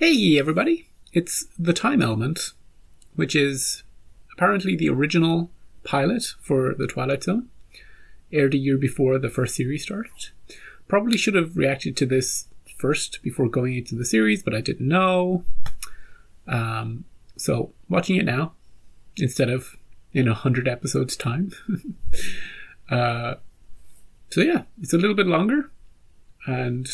Hey everybody, it's The Time Element, which is apparently the original pilot for The Twilight Zone, aired a year before the first series started. Probably should have reacted to this first before going into the series, but I didn't know. So watching it now, instead of in 100 episodes time. So yeah, it's a little bit longer, and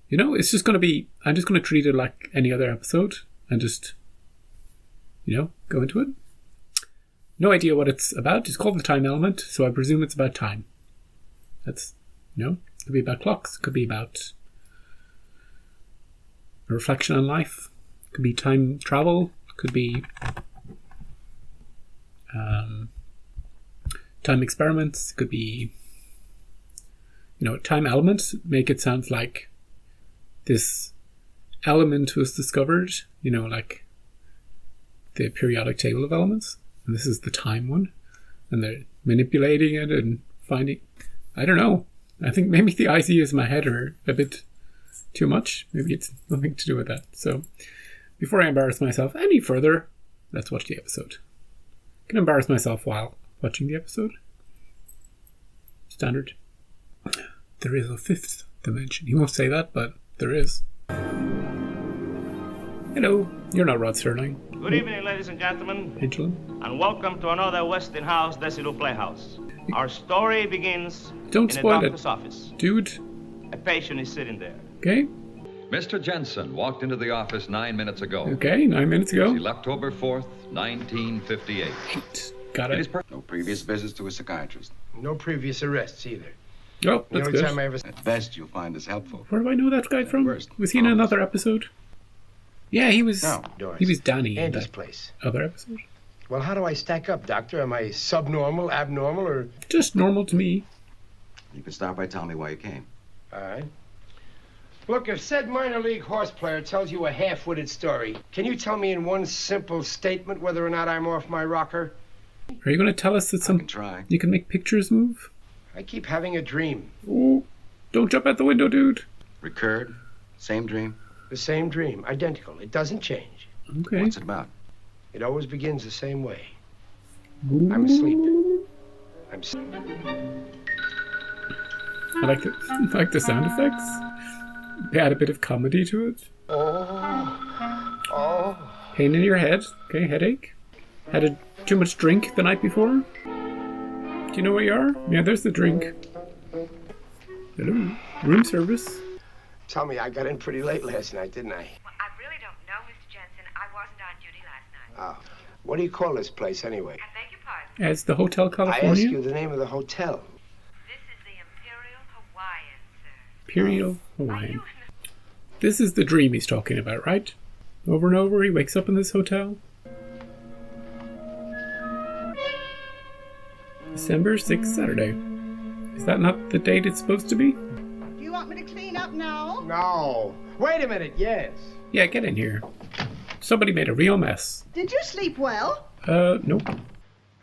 it's just going to be, I'm just going to treat it like any other episode and just, go into it. No idea what it's about. It's called The Time Element, so I presume it's about time. That's, it could be about clocks. It could be about a reflection on life. It could be time travel. It could be time experiments. It could be, time elements make it sound like this element was discovered, like the periodic table of elements. And this is the time one. And they're manipulating it and finding... I don't know. I think maybe the ideas in my head are a bit too much. Maybe it's nothing to do with that. So before I embarrass myself any further, let's watch the episode. I can embarrass myself while watching the episode. Standard. There is a fifth dimension. He won't say that, but there is. Hello, you're not Rod Serling. Good evening, ladies and gentlemen. Angela. And welcome to another Westinghouse Desilu Playhouse. Our story begins Don't in a spoil doctor's it, office. dude. A patient is sitting there. Okay. Mr. Jensen walked into the office 9 minutes ago. Okay, 9 minutes ago. It's October 4th, 1958. Got it. No previous visits to a psychiatrist. No previous arrests either. Oh, The that's only good. time I ever... At best, you'll find this helpful. Where do I know that guy from? Worst. Was he in another episode? Yeah, he was. No, Doris. He was Danny in Andy's that place. other episode. Well, how do I stack up, Doctor? Am I subnormal, abnormal, or... Just normal to me. You can start by telling me why you came. All right. Look, if said minor league horse player tells you a half-witted story, can you tell me in one simple statement whether or not I'm off my rocker? Are you going to tell us that I can try. you can make pictures move? I keep having a dream. Oh, don't jump out the window, dude. Recurred. Same dream. The same dream. Identical. It doesn't change. Okay. What's it about? It always begins the same way. I'm asleep. I'm sleep. I like the sound effects. They add a bit of comedy to it. Oh. Pain in your head. Okay, headache. Had too much drink the night before. Do you know where you are? Yeah, there's the drink. Hello. Room service. Tell me, I got in pretty late last night, didn't I? Well, I really don't know, Mr. Jensen. I wasn't on duty last night. Oh. What do you call this place, anyway? I beg your pardon. As the Hotel I asked California. you the name of the hotel. This is the Imperial Hawaiian, sir. Imperial Hawaiian. This is the dream he's talking about, right? Over and over, he wakes up in this hotel. December 6th, Saturday. Is that not the date it's supposed to be? Do you want me to clean up now? No. Wait a minute, yes. Yeah, get in here. Somebody made a real mess. Did you sleep well? Nope.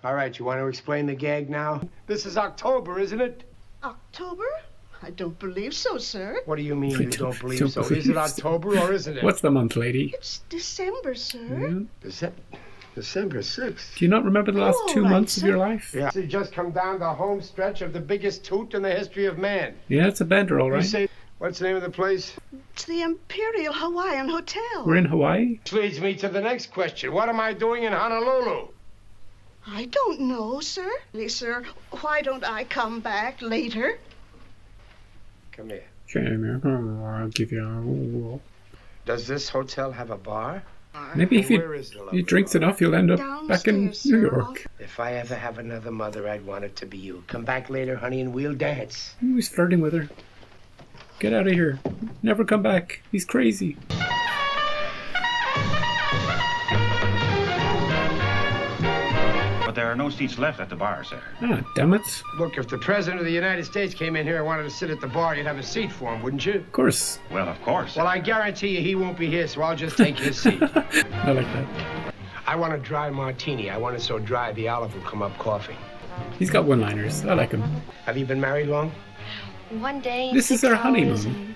All right, you want to explain the gag now? This is October, isn't it? October? I don't believe so, sir. What do you mean I you don't believe don't so? believe Is it so. October or isn't it? What's the month, lady? It's December, sir. Yeah. December 6th. Do you not remember the last Oh, 2 right, months of sir. your life? Yeah. You just come down the home stretch of the biggest toot in the history of man. Yeah, it's a bender, all You right. say, what's the name of the place? It's the Imperial Hawaiian Hotel. We're in Hawaii? Which leads me to the next question. What am I doing in Honolulu? I don't know, sir. Please, sir, why don't I come back later? Come here. I'll give you Does this hotel have a bar? Maybe if Where is the he lovely drinks bar? enough, you'll end up back in Downstairs, New sir. York. If I ever have another mother, I'd want it to be you. Come back later, honey, and we'll dance. Ooh, he's flirting with her. Get out of here. Never come back. He's crazy. But there are no seats left at the bar, sir. Ah, damn it. Look, if the President of the United States came in here and wanted to sit at the bar, you'd have a seat for him, wouldn't you? Of course. Well, of course. Well, I guarantee you he won't be here, so I'll just take his seat. I like that. I want a dry martini. I want it so dry the olive will come up coughing. He's got one-liners. I like him. Have you been married long? One day. This is 6 our hours, honeymoon.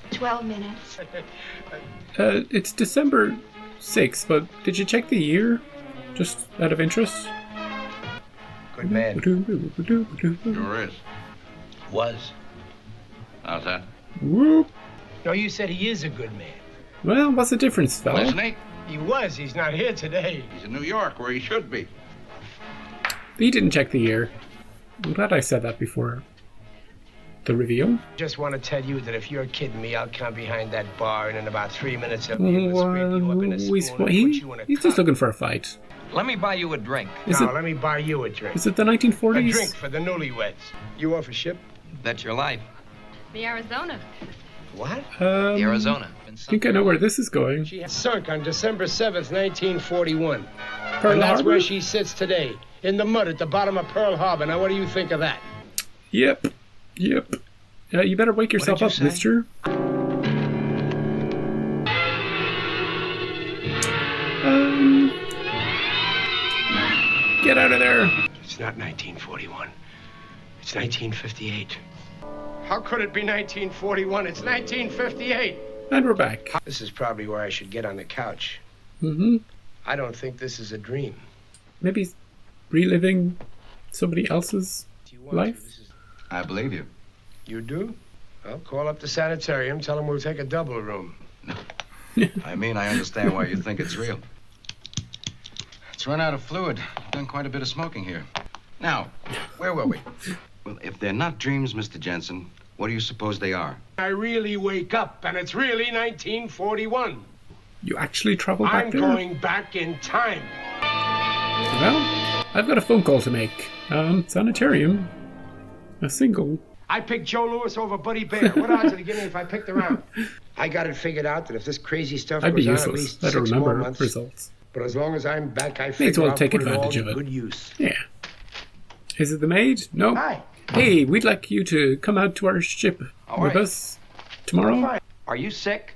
and 12 minutes. It's December 6th, but did you check the year? Just out of interest? Good man. Sure is. Was. How's that? Whoop. No, you said he is a good man. Well, what's the difference, fella? Isn't he? He was. He's not here today. He's in New York, where he should be. He didn't check the year. I'm glad I said that before the reveal. Just want to tell you that if you're kidding me, I'll come behind that bar, and in about 3 minutes I'll be able to scrape you up in a spoon and put you in a He's cup. just looking for a fight. Let me buy you a drink. Let me buy you a drink. Is it the A 1940s? drink for the newlyweds. You off a ship? That's your life. The Arizona. What? The Arizona. I think I know where this is going. She sunk on December 7th, 1941. Pearl and that's Harbor? where she sits today, in the mud at the bottom of Pearl Harbor. Now, what do you think of that? Yep. You better wake yourself you up, say? mister. Get out of there. It's not 1941. It's 1958. How could it be 1941? It's 1958. And we're back. This is probably where I should get on the couch. Mm-hmm. I don't think this is a dream. Maybe he's reliving somebody else's Do you want life? to? This is... I believe you. You do? Well, call up the sanitarium. Tell them we'll take a double room. I mean, I understand why you think it's real. It's run out of fluid. Done quite a bit of smoking here. Now, where were we? Well, if they're not dreams, Mr. Jensen, what do you suppose they are? I really wake up, and it's really 1941. You actually traveled back I'm there? going back in time. Well, I've got a phone call to make. Sanitarium. A single. I picked Joe Louis over Buddy Bear. What odds did it give me if I picked around? I got it figured out that if this crazy stuff I'd be goes on at useless. least I don't 6 more remember months, results. but as long as I'm back, I May as figure well I'll take put it all advantage to of it. good use. Yeah. Is it the maid? No. Hi. Hey, we'd like you to come out to our ship All with right. us tomorrow. Fine. Are you sick?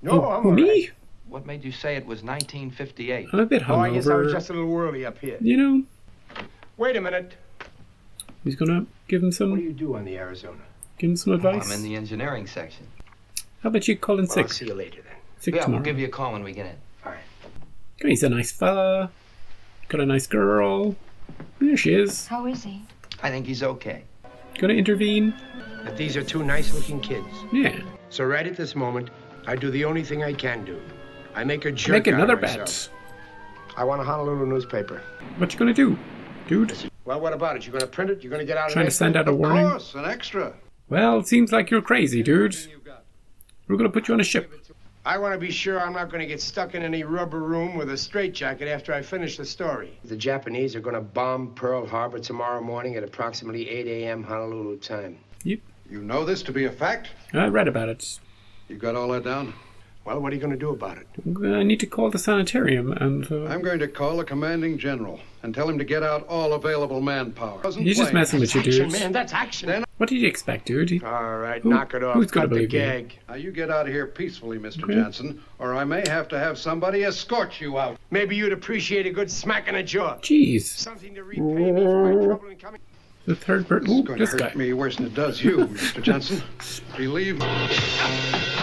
No, I'm Who, all me? right. What made you say it was 1958? I'm a bit Oh, I guess I was hungover. just a little whirly up here. You know, Wait a minute. he's gonna give him What do some you do on the Arizona? advice. I'm in the engineering section. How about you call in Well, I'll sick? see you later then. Sick Yeah, tomorrow. we'll give you a call when we get in. All right. He's a nice fella. Got a nice girl. There she is. How is he? I think he's okay. Gonna intervene. But these are two nice-looking kids. Yeah. So right at this moment, I do the only thing I can do. I make a jerk Make out another of myself. bet. I want a Honolulu newspaper. What you gonna do, dude? Well, what about it? You gonna print it? You gonna get out Trying to of send out a Of warning? course, an extra. Well, it seems like you're crazy, dude. We're gonna put you on a ship. I want to be sure I'm not going to get stuck in any rubber room with a straitjacket after I finish the story. The Japanese are going to bomb Pearl Harbor tomorrow morning at approximately 8 a.m. Honolulu time. Yep. You know this to be a fact? I read about it. You got all that down? Well, what are you going to do about it? I need to call the sanitarium and... I'm going to call the commanding general and tell him to get out all available manpower. He's just messing with you, Action, dude. man, that's action. What did you expect, dude? All right, Who- knock it off. who's gonna Cut the believe you? gag. Now you get out of here peacefully, Mr. Okay. Jensen, or I may have to have somebody escort you out. Maybe you'd appreciate a good smack in the jaw. Jeez. Something to repay me for my trouble in coming. The third person. This is Ooh, going this to hurt guy. me worse than it does you, Mr. Jensen. Believe me.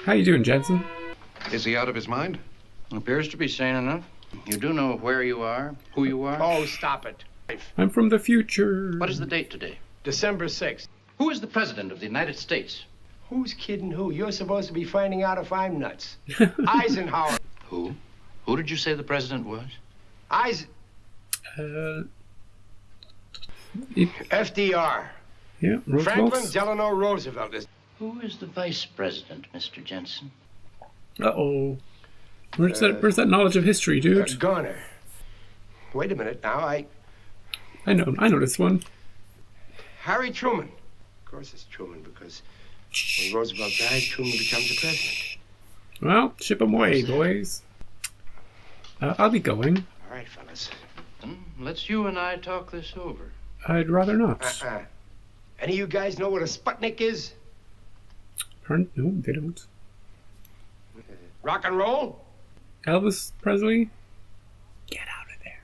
How you doing, Jensen? Is he out of his mind? Appears to be sane enough. You do know where you are, who you are. Oh, stop it. I'm from the future. What is the date today? December 6th. Who is the President of the United States? Who's kidding who? You're supposed to be finding out if I'm nuts. Eisenhower. Who? Who did you say the President was? FDR. Yeah, Franklin Roosevelt. Delano Roosevelt is. Who is the Vice President, Mr. Jensen? Uh-oh. Where's that knowledge of history, dude? Garner. Wait a minute now. I know this one. Harry Truman. Of course it's Truman because when Roosevelt dies, Truman becomes the president. Well, ship 'em away, boys. I'll be going. All right, fellas. Let's you and I talk this over. I'd rather not. Any of you guys know what a Sputnik is? Pardon? No, they don't. Rock and roll? Elvis Presley? Get out of there.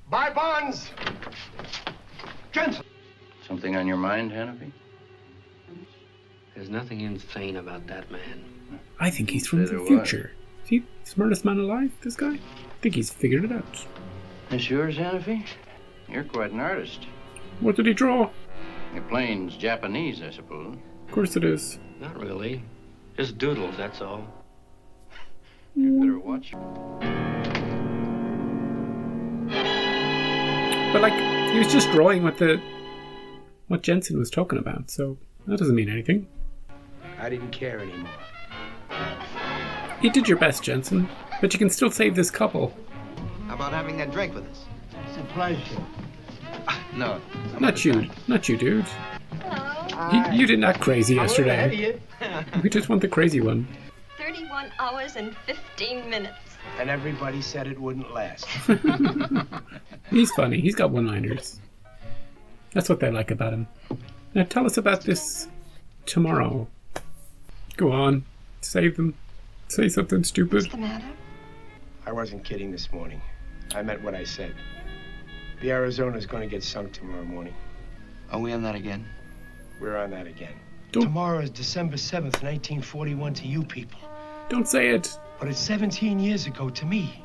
Buy bonds! Jensen! Something on your mind, Hannafy? There's nothing insane about that man. I think he's from the future. Is he the smartest man alive, this guy? I think he's figured it out. This yours, Hannafy? You're quite an artist. What did he draw? The plane's Japanese, I suppose. Of course it is. Not really. Just doodles, that's all. You better watch. But like, he was just drawing what Jensen was talking about, so that doesn't mean anything. I didn't care anymore. You did your best, Jensen, but you can still save this couple. How about having that drink with us? It's a pleasure. No. Not you, dude. You didn't act crazy yesterday. We just want the crazy one. 31 hours and 15 minutes. And everybody said it wouldn't last. He's funny. He's got one-liners. That's what they like about him. Now tell us about this tomorrow. Go on. Save them. Say something stupid. What's the matter? I wasn't kidding this morning. I meant what I said. The Arizona's going to get sunk tomorrow morning. Are we on that again? We're on that again. Don't- Tomorrow is December 7th, 1941 to you people. Don't say it. But it's 17 years ago to me.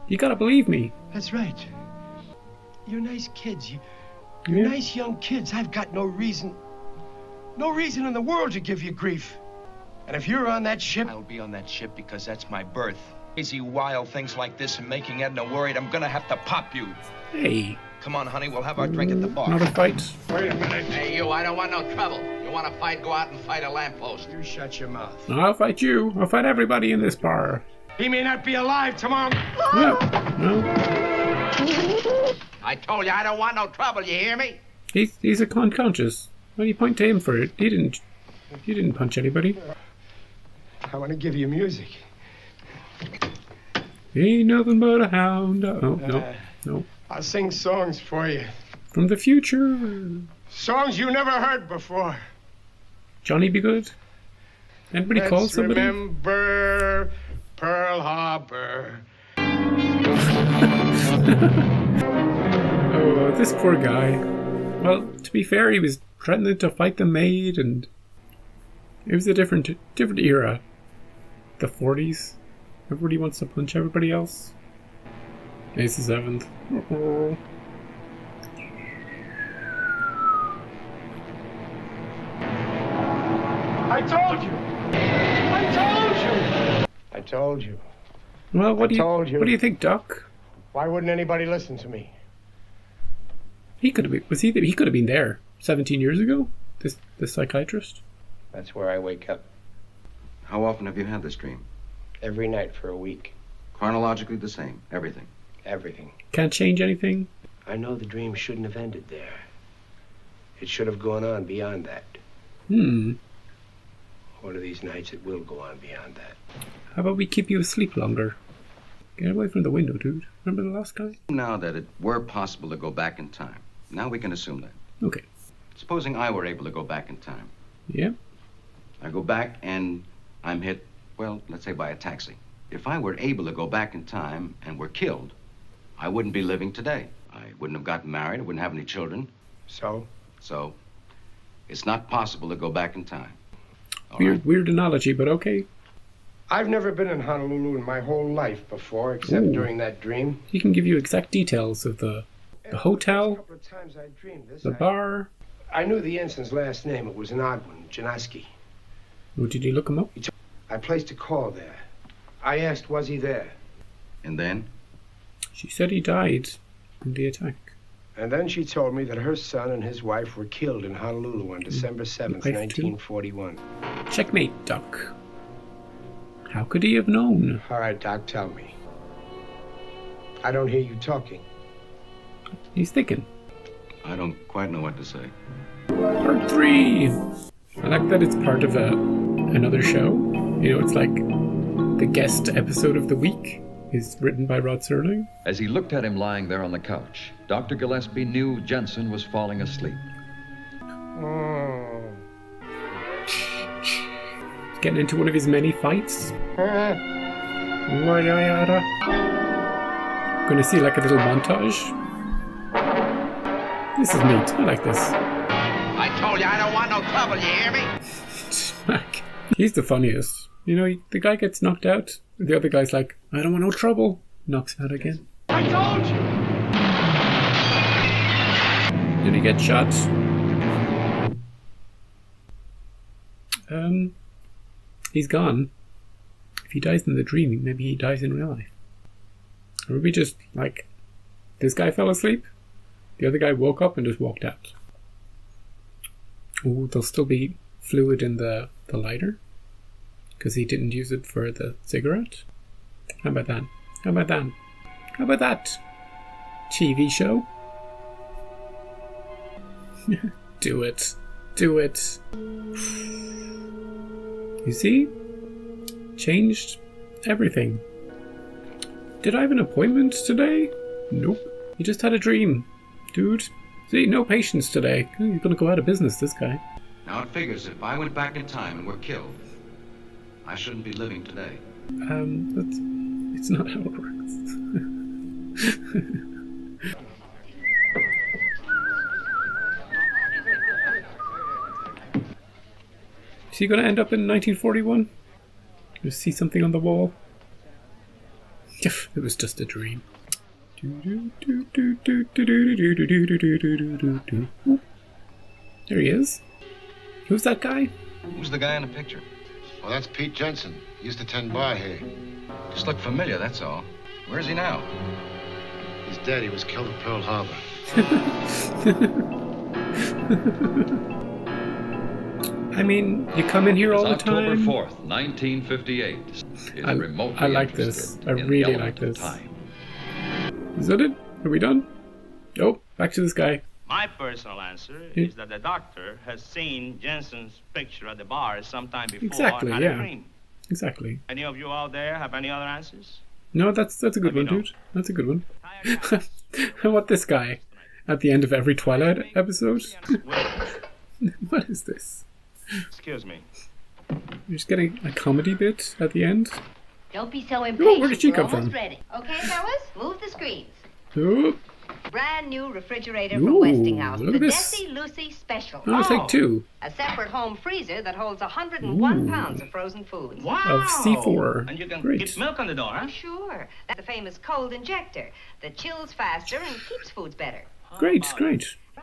You gotta believe me. That's right. You're nice kids. You're nice young kids. I've got no reason in the world to give you grief. And if you're on that ship... I'll be on that ship because that's my berth. Crazy, wild things like this and making Edna worried, I'm gonna have to pop you. Hey. Come on, honey, we'll have our drink at the bar. Not a fight. Wait a minute. Hey, you, I don't want no trouble. You want to fight, go out and fight a lamppost. You shut your mouth. I'll fight you. I'll fight everybody in this bar. He may not be alive tomorrow. No. I told you I don't want no trouble, you hear me? He's a unconscious. Why do you point to him for it? He didn't punch anybody. I want to give you music. Ain't nothing but a hound. Oh, no. I'll sing songs for you. From the future. Songs you never heard before. Johnny be good? Anybody call somebody? Remember Pearl Harbor. Oh, this poor guy. Well, to be fair, he was threatening to fight the maid, and it was a different era. The 40s. Everybody wants to punch everybody else. It's the 7th. Oh. I told you. Well, what do told you. What do you think, Doc? Why wouldn't anybody listen to me? He could have been. He could have been there 17 years ago. The psychiatrist. That's where I wake up. How often have you had this dream? Every night for a week. Chronologically the same, everything. Everything. Can't change anything. I know the dream shouldn't have ended there. It should have gone on beyond that. One of these nights it will go on beyond that. How about we keep you asleep longer? Get away from the window, dude. Remember the last guy? Now that it were possible to go back in time. Now we can assume that. Okay. Supposing I were able to go back in time. Yeah. I go back and I'm hit, well, let's say by a taxi. If I were able to go back in time and were killed, I wouldn't be living today. I wouldn't have gotten married. I wouldn't have any children. So, it's not possible to go back in time. All Weird, right? weird analogy, but okay. I've never been in Honolulu in my whole life before, except Ooh. during that dream. He can give you exact details of the hotel, A couple of times I dreamed this. the bar. I knew the ensign's last name. It was an odd one, Janoski. Oh, did you look him up? I placed a call there. I asked, was he there? And then? She said he died in the attack. And then she told me that her son and his wife were killed in Honolulu on December 7th, Wife too? 1941. Checkmate, Doc. How could he have known? All right, Doc, tell me. I don't hear you talking. He's thinking. I don't quite know what to say. Part 3! I like that it's part of another show. You know, it's like the guest episode of the week is written by Rod Serling. As he looked at him lying there on the couch, Dr. Gillespie knew Jensen was falling asleep. He's getting into one of his many fights. Gonna see like a little montage. This is neat. I like this. I told you I don't want no trouble, you hear me? Smack. He's the funniest. You know, the guy gets knocked out. The other guy's like, I don't want no trouble. Knocks him out again. I told you! Did he get shot? He's gone. If he dies in the dream, maybe he dies in real life. Or maybe just, like, this guy fell asleep, the other guy woke up and just walked out. Oh, there'll still be fluid in the lighter, because he didn't use it for the cigarette. How about that? How about that? How about that? TV show? Do it. Do it. You see? Changed everything. Did I have an appointment today? Nope. You just had a dream. Dude. See, no patience today. He's gonna go out of business, this guy. Now it figures if I went back in time and were killed, I shouldn't be living today. It's not how it works. Is he going to end up in 1941? You see something on the wall? It was just a dream. There he is. Who's that guy? Who's the guy in the picture? Well, that's Pete Jensen. He used to tend bar here. Just looked familiar, that's all. Where's he now? He's dead. He was killed at Pearl Harbor. I mean, you come in here all the time. October 4th, 1958. I like this. I really like this. Is that it? Are we done? Oh, back to this guy. My personal answer is that the doctor has seen Jensen's picture at the bar sometime before. Exactly, and had a dream. Exactly. Any of you out there have any other answers? No, that's a good one, dude. That's a good one. I want this guy at the end of every Twilight episode. What is this? Excuse me. You're just getting a comedy bit at the end? Don't be so impatient. Where did she come almost from? Ready. Okay, fellas, move the screens. Oh. Brand new refrigerator from Westinghouse. Look The at this. Desi Lucy Special. I'll take two. A separate home freezer that holds 101 pounds of frozen foods. Wow. Of C4. And you can Great. get milk on the door, huh? Sure. That's the famous cold injector that chills faster and keeps foods better. Great.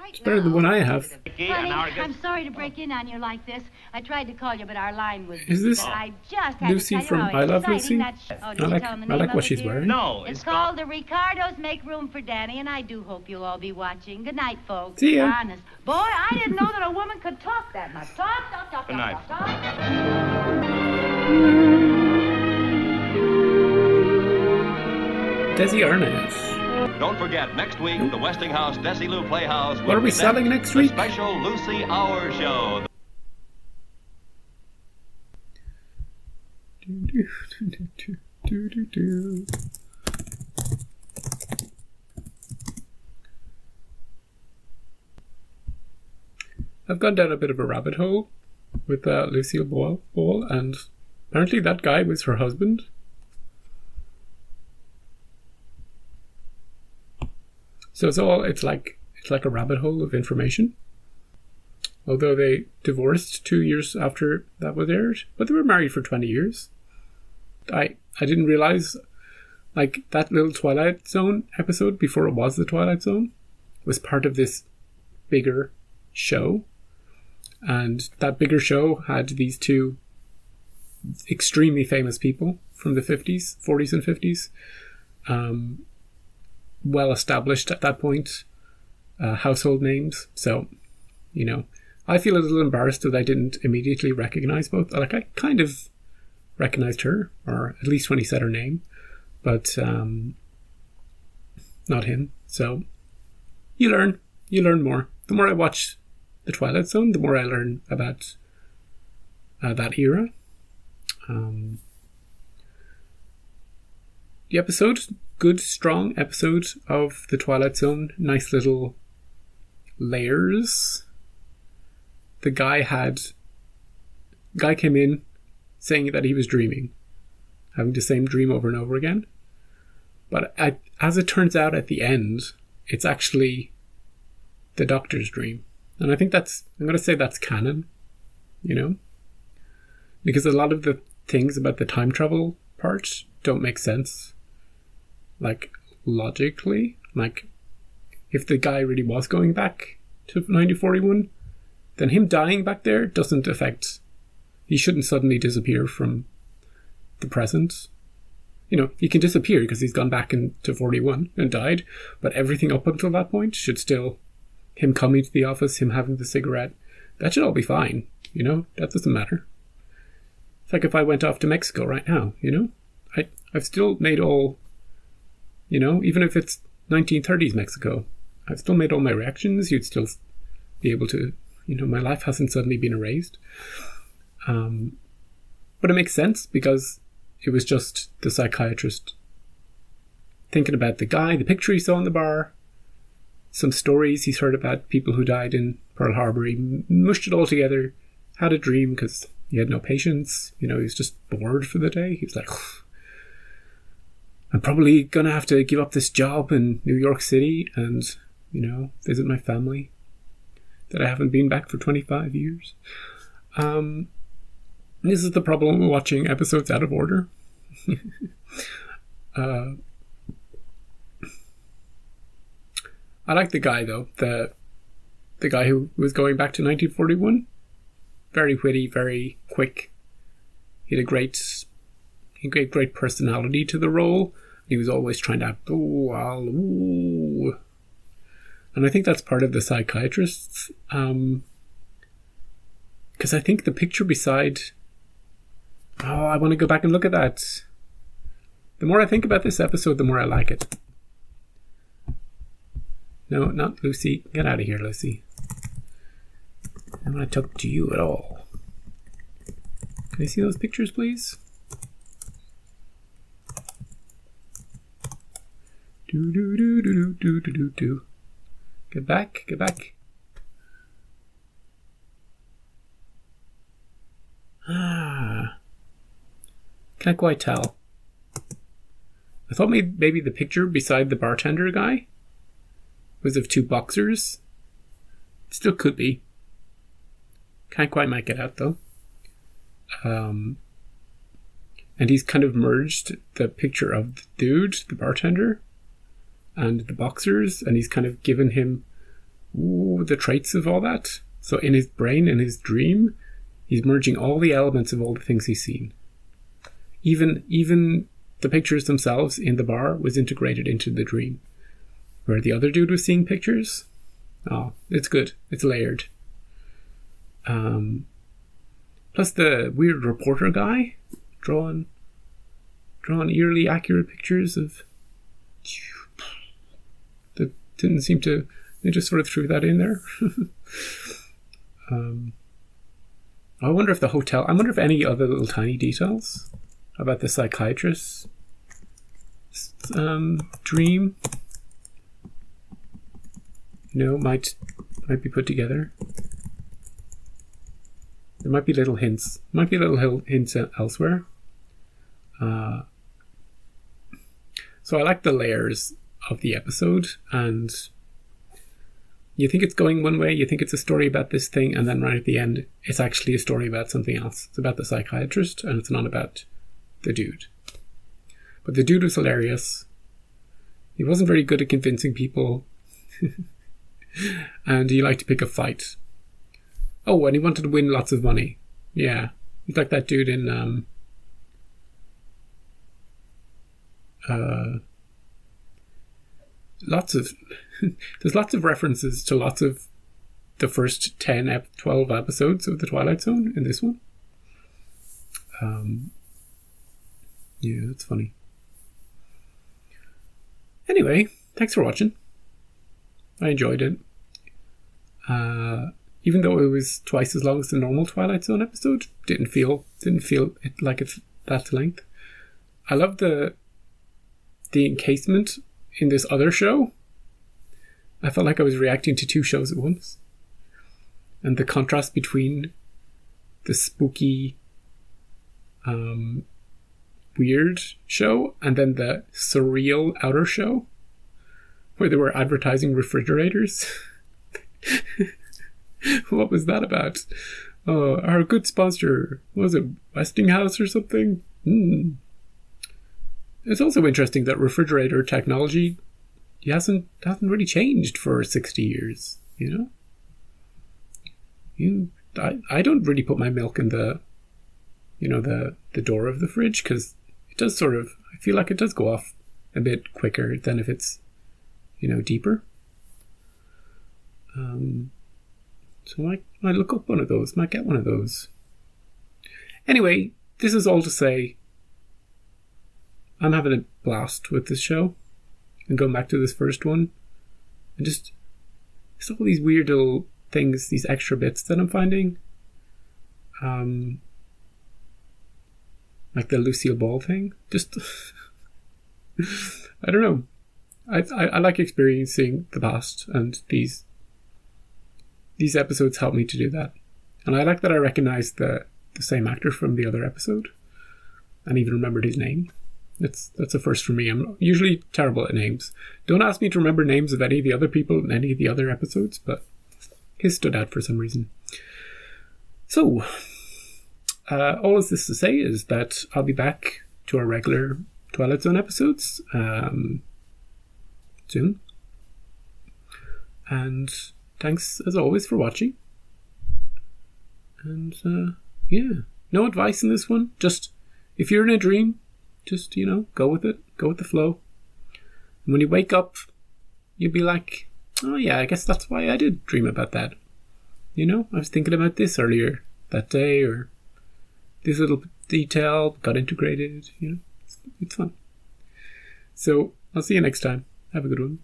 It's better than the one I have. Honey, I'm sorry to break in on you like this. I tried to call you, but our line was... Is this I just had Lucy to tell you from how I Love exciting Lucy? that did you tell them the I name like of what it, she's dear? wearing. No, It's called The Ricardos Make Room for Danny, and I do hope you'll all be watching. Good night, folks. See ya. Honest. Boy, I didn't know that a woman could talk that much. Talk. Good night. Talk. Desi Arnaz. Don't forget, next week, the Westinghouse Desilu Playhouse will What are we present selling next the week? special Lucy Hour Show. I've gone down a bit of a rabbit hole with Lucille Ball, and apparently that guy was her husband. So it's like a rabbit hole of information. Although they divorced 2 years after that was aired, but they were married for 20 years. I didn't realize, like, that little Twilight Zone episode before it was the Twilight Zone was part of this bigger show. And that bigger show had these two extremely famous people from the 40s and 50s. Well established at that point, household names. So, you know, I feel a little embarrassed that I didn't immediately recognize both. Like, I kind of recognized her, or at least when he said her name, but not him. So you learn more. The more I watch The Twilight Zone, the more I learn about that era. The episode, good, strong episode of The Twilight Zone. Nice little layers. The guy came in saying that he was dreaming, having the same dream over and over again. But as it turns out at the end, it's actually the doctor's dream. And I think I'm going to say that's canon, you know? Because a lot of the things about the time travel part don't make sense, like, logically. Like, if the guy really was going back to 1941, then him dying back there doesn't affect... He shouldn't suddenly disappear from the present. You know, he can disappear because he's gone back into 41 and died, but everything up until that point should still... Him coming to the office, him having the cigarette, that should all be fine, you know? That doesn't matter. It's like if I went off to Mexico right now, you know? I've still made all... You know, even if it's 1930s Mexico, I've still made all my reactions. You'd still be able to... You know, my life hasn't suddenly been erased. But it makes sense because it was just the psychiatrist thinking about the guy, the picture he saw in the bar, some stories he's heard about people who died in Pearl Harbor. He mushed it all together, had a dream because he had no patience. You know, he was just bored for the day. He was like, I'm probably going to have to give up this job in New York City and, you know, visit my family that I haven't been back for 25 years. This is the problem with watching episodes out of order. I like the guy, though. The guy who was going back to 1941. Very witty, very quick. He had a great personality to the role. He was always trying to act, ooh. And I think that's part of the psychiatrists. Because I think the picture beside... Oh, I want to go back and look at that. The more I think about this episode, the more I like it. No, not Lucy. Get out of here, Lucy. I don't want to talk to you at all. Can I see those pictures, please? Do. Get back. Can't quite tell. I thought maybe the picture beside the bartender guy was of two boxers. It still could be. Can't quite make it out though. And he's kind of merged the picture of the dude, the bartender, and the boxers, and he's kind of given him the traits of all that. So in his brain, in his dream, he's merging all the elements of all the things he's seen. Even the pictures themselves in the bar was integrated into the dream. Where the other dude was seeing pictures. Oh, it's good. It's layered. Plus the weird reporter guy drawing eerily accurate pictures of... That didn't seem to... They just sort of threw that in there. I wonder if the hotel... I wonder if any other little tiny details about the psychiatrist's dream, you know, might be put together. There might be little hints. Elsewhere. So I like the layers of the episode, and you think it's going one way, you think it's a story about this thing, and then right at the end, it's actually a story about something else. It's about the psychiatrist, and it's not about the dude. But the dude was hilarious. He wasn't very good at convincing people. And he liked to pick a fight. Oh, and he wanted to win lots of money. Yeah. He's like that dude in there's lots of references to lots of the first 12 episodes of The Twilight Zone in this one. Yeah, that's funny. Anyway, thanks for watching. I enjoyed it. Even though it was twice as long as the normal Twilight Zone episode, didn't feel it like it's that length. I love the encasement in this other show. I felt like I was reacting to two shows at once. And the contrast between the spooky, weird show and then the surreal outer show where they were advertising refrigerators. What was that about? Oh, our good sponsor, was it Westinghouse or something? It's also interesting that refrigerator technology hasn't really changed for 60 years, you know? I don't really put my milk in the door of the fridge, because it does I feel like it does go off a bit quicker than if it's, deeper. So I might look up one of those, might get one of those. Anyway, this is all to say, I'm having a blast with this show, and going back to this first one, and just all these weird little things, these extra bits that I'm finding. Like the Lucille Ball thing. Just, I don't know. I like experiencing the past, and these episodes help me to do that. And I like that I recognize the same actor from the other episode, and even remembered his name. That's a first for me. I'm usually terrible at names. Don't ask me to remember names of any of the other people in any of the other episodes, but his stood out for some reason. So, all of this to say is that I'll be back to our regular Twilight Zone episodes soon. And thanks, as always, for watching. And, no advice in this one. Just, if you're in a dream, just, go with it. Go with the flow. And when you wake up, you'll be like, oh yeah, I guess that's why I did dream about that. I was thinking about this earlier that day, or this little detail got integrated, It's fun. So, I'll see you next time. Have a good one.